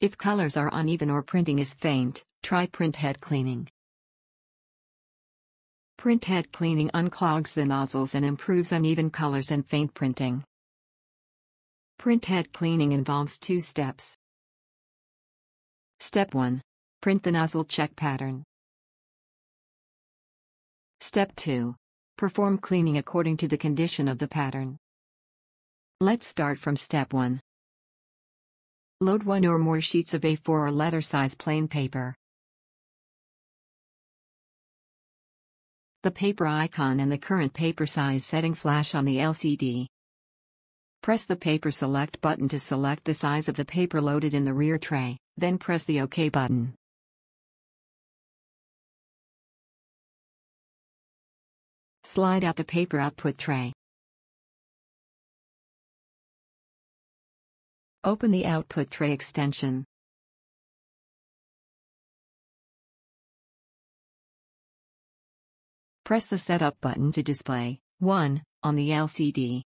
If colors are uneven or printing is faint, try print head cleaning. Print head cleaning unclogs the nozzles and improves uneven colors and faint printing. Print head cleaning involves 2 steps. Step 1. Print the nozzle check pattern. Step 2. Perform cleaning according to the condition of the pattern. Let's start from step 1. Load 1 or more sheets of A4 or letter size plain paper. The paper icon and the current paper size setting flash on the LCD. Press the paper select button to select the size of the paper loaded in the rear tray, then press the OK button. Slide out the paper output tray. Open the output tray extension. Press the Setup button to display 1 on the LCD.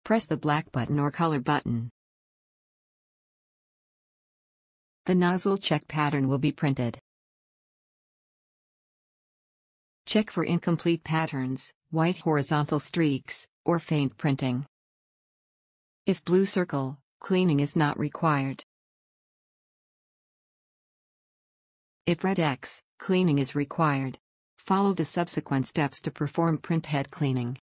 Press the black button or color button. The nozzle check pattern will be printed. Check for incomplete patterns, white horizontal streaks, or faint printing. If blue circle, cleaning is not required. If red X, cleaning is required. Follow the subsequent steps to perform print head cleaning.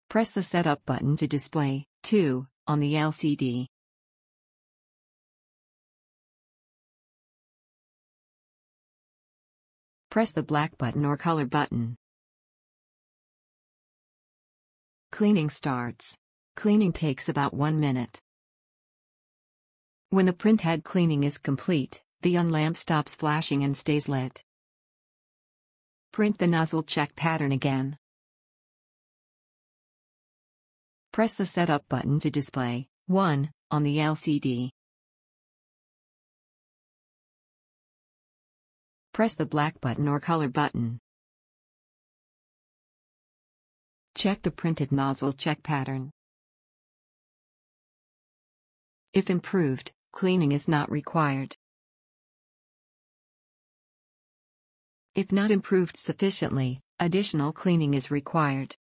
Press the Setup button to display 2 on the LCD. Press the black button or color button. Cleaning starts. Cleaning takes about 1 minute. When the print head cleaning is complete, the on lamp stops flashing and stays lit. Print the nozzle check pattern again. Press the Setup button to display 1 on the LCD. Press the black button or color button. Check the printed nozzle check pattern. If improved, cleaning is not required. If not improved sufficiently, additional cleaning is required.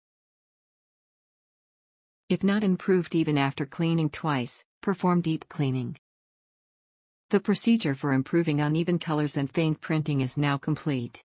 If not improved even after cleaning twice, perform deep cleaning. The procedure for improving uneven colors and faint printing is now complete.